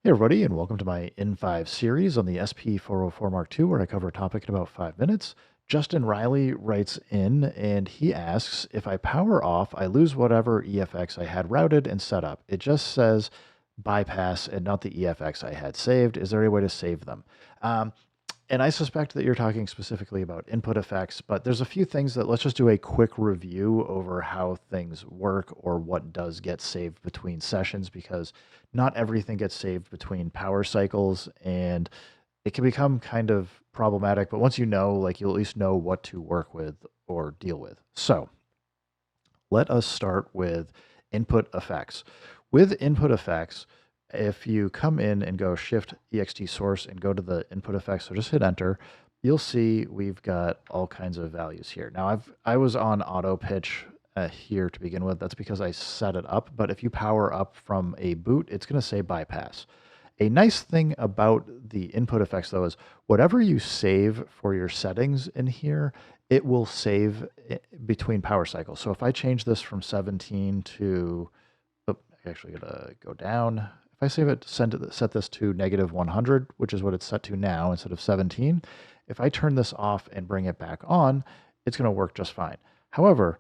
Hey everybody, and welcome to my N5 series on the SP404 mk2, where I cover a topic in about 5 minutes. Justin Riley writes in and he asks, if I power off, I lose whatever EFX I had routed and set up. It just says bypass and not the EFX I had saved. Is there any way to save them? Um, and I suspect that you're talking specifically about input effects, but there's a few things that let's just do a quick review over how things work or what does get saved between sessions, because not everything gets saved between power cycles and it can become kind of problematic. But once you know, like, you'll at least know what to work with or deal with. So let us start with input effects. With input effects, if you come in and go Shift ext source and go to the input effects, so just hit enter, you'll see we've got all kinds of values here. Now I was on auto pitch here to begin with. That's because I set it up. But if you power up from a boot, it's going to say bypass. A nice thing about the input effects, though, is whatever you save for your settings in here, it will save between power cycles. So if I change this from 17 to, oh, I actually gotta go down. If I save it, set this to -100, which is what it's set to now instead of 17. If I turn this off and bring it back on, it's gonna work just fine. However,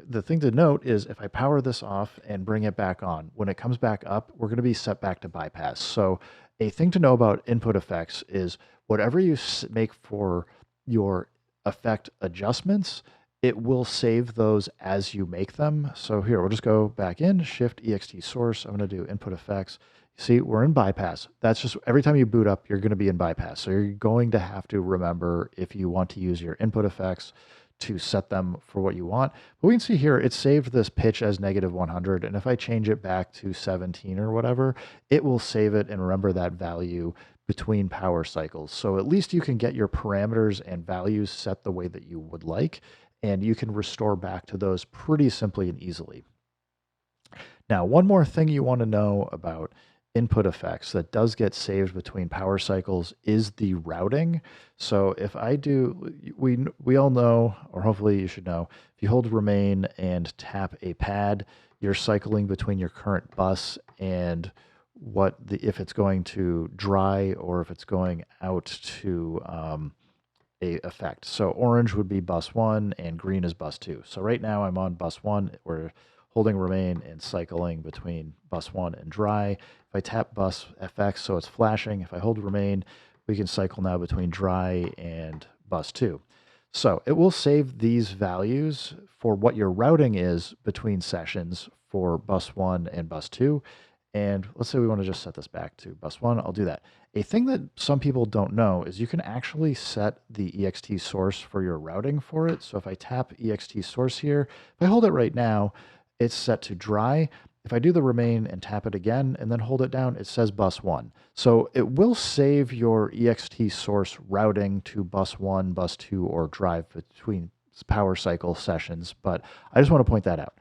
the thing to note is if I power this off and bring it back on, when it comes back up, we're going to be set back to bypass. So a thing to know about input effects is whatever you make for your effect adjustments, it will save those as you make them. So here, we'll just go back in, Shift ext source. I'm going to do input effects. See, we're in bypass. That's just every time you boot up, you're going to be in bypass. So you're going to have to remember if you want to use your input effects to set them for what you want. But we can see here, it saved this pitch as -100. And if I change it back to 17 or whatever, it will save it and remember that value between power cycles. So at least you can get your parameters and values set the way that you would like, and you can restore back to those pretty simply and easily. Now, one more thing you want to know about input effects that does get saved between power cycles is the routing. So if I do, we all know, or hopefully you should know, if you hold remain and tap a pad, you're cycling between your current bus and if it's going to dry or if it's going out to a effect. So orange would be bus 1 and green is bus 2. So right now I'm on bus 1. We're holding remain and cycling between bus 1 and dry. If I tap bus FX, so it's flashing. If I hold remain, we can cycle now between dry and bus 2. So it will save these values for what your routing is between sessions for bus 1 and bus 2. And let's say we want to just set this back to bus 1. I'll do that. A thing that some people don't know is you can actually set the ext source for your routing for it. So if I tap ext source here, if I hold it right now, it's set to dry. If I do the remain and tap it again and then hold it down, it says bus 1. So it will save your ext source routing to bus 1, bus 2, or drive between power cycle sessions. But I just want to point that out.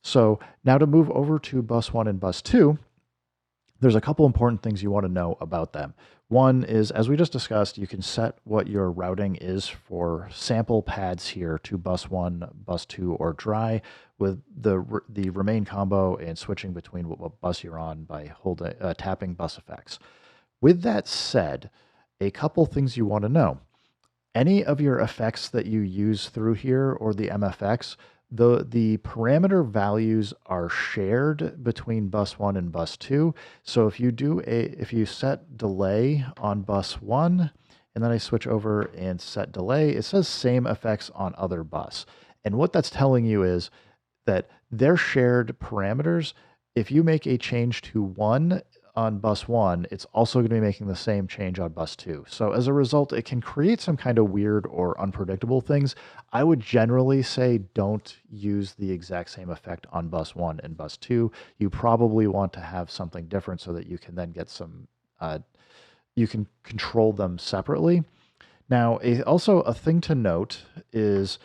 So now to move over to bus 1 and bus 2, there's a couple important things you want to know about them. One is, as we just discussed, you can set what your routing is for sample pads here to bus 1, bus 2, or dry with the remain combo and switching between what bus you're on by tapping bus effects. With that said, a couple things you want to know. Any of your effects that you use through here or the MFX, the parameter values are shared between bus 1 and bus 2. So if you set delay on bus 1 and then I switch over and set delay, it says same effects on other bus. And what that's telling you is that they're shared parameters. If you make a change to 1 on bus 1, it's also going to be making the same change on bus 2. So as a result, it can create some kind of weird or unpredictable things. I would generally say don't use the exact same effect on bus 1 and bus 2. You probably want to have something different so that you can then get some, you can control them separately. Now, also a thing to note is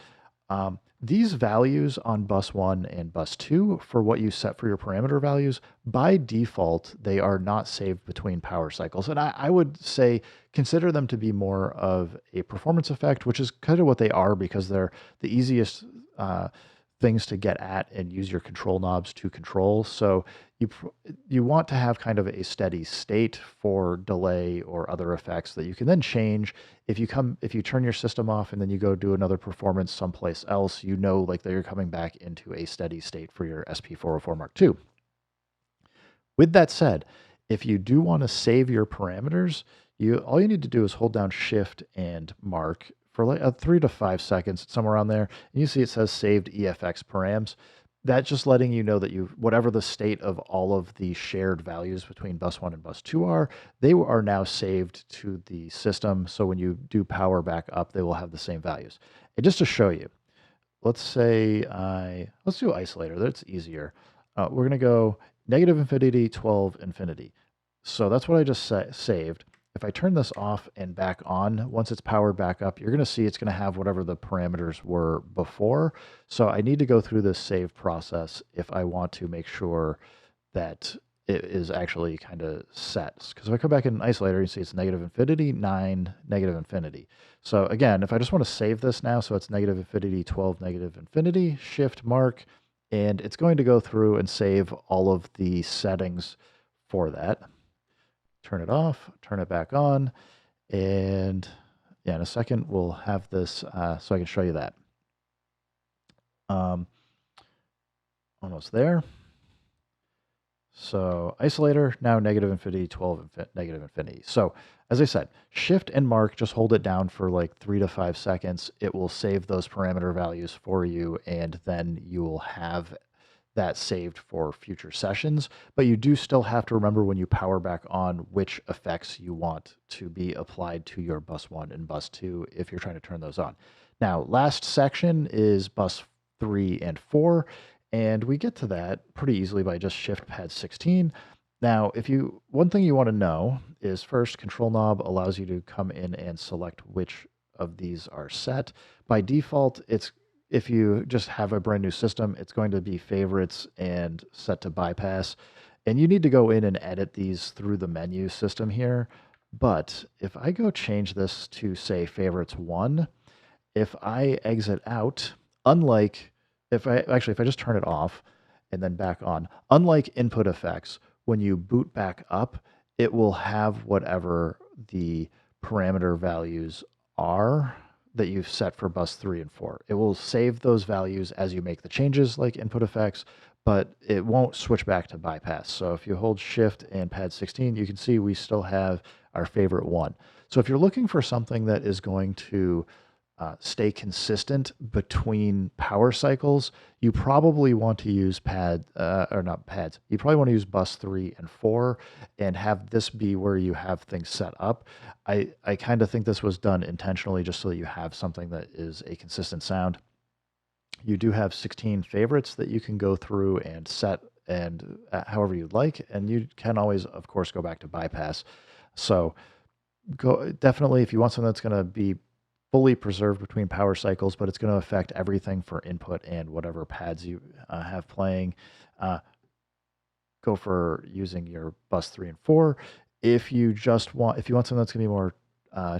these values on bus 1 and bus 2 for what you set for your parameter values, by default, they are not saved between power cycles. And I would say consider them to be more of a performance effect, which is kind of what they are because they're the easiest things to get at and use your control knobs to control. So you want to have kind of a steady state for delay or other effects that you can then change. If you turn your system off and then you go do another performance someplace else, you know like that you're coming back into a steady state for your SP404 Mark II. With that said, if you do want to save your parameters, all you need to do is hold down Shift and Mark for like 3 to 5 seconds, somewhere around there. And you see it says saved EFX params. That's just letting you know that whatever the state of all of the shared values between bus 1 and bus 2 are, they are now saved to the system. So when you do power back up, they will have the same values. And just to show you, let's do isolator. That's easier. We're going to go negative infinity, 12 infinity. So that's what I just saved. If I turn this off and back on, once it's powered back up, you're going to see it's going to have whatever the parameters were before. So I need to go through this save process if I want to make sure that it is actually kind of set. Because if I come back in isolator, you see it's negative infinity, 9, negative infinity. So again, if I just want to save this now, so it's negative infinity, 12, negative infinity, Shift Mark, and it's going to go through and save all of the settings for that. Turn it off, turn it back on, and yeah, in a second we'll have this so I can show you that. Almost there. So isolator, now negative infinity, 12, negative infinity. So as I said, Shift and Mark, just hold it down for like 3 to 5 seconds. It will save those parameter values for you, and then you will have that saved for future sessions. But you do still have to remember when you power back on which effects you want to be applied to your bus 1 and bus 2 if you're trying to turn those on. Now, last section is bus 3 and 4. And we get to that pretty easily by just Shift Pad 16. Now, one thing you want to know is first, control knob allows you to come in and select which of these are set. By default, if you just have a brand new system, it's going to be favorites and set to bypass. And you need to go in and edit these through the menu system here. But if I go change this to say favorites 1, if I exit out, if I just turn it off and then back on, unlike input effects, when you boot back up, it will have whatever the parameter values are that you've set for bus 3 and 4. It will save those values as you make the changes like input effects, but it won't switch back to bypass. So if you hold Shift and Pad 16, you can see we still have our favorite 1. So if you're looking for something that is going to stay consistent between power cycles, you probably want to use you probably want to use bus 3 and 4 and have this be where you have things set up. I kind of think this was done intentionally just so that you have something that is a consistent sound. You do have 16 favorites that you can go through and set and however you'd like, and you can always, of course, go back to bypass. So definitely if you want something that's going to be fully preserved between power cycles, but it's going to affect everything for input and whatever pads you have playing. Go for using your bus 3 and 4. If you want something that's going to be more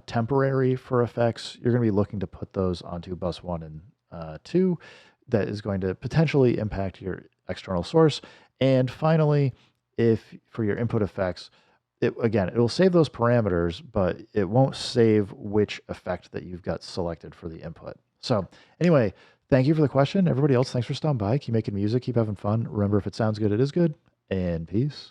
temporary for effects, you're going to be looking to put those onto bus 1 and 2. That is going to potentially impact your external source. And finally, for your input effects, it will save those parameters, but it won't save which effect that you've got selected for the input. So anyway, thank you for the question. Everybody else, thanks for stopping by. Keep making music, keep having fun. Remember, if it sounds good, it is good, and peace.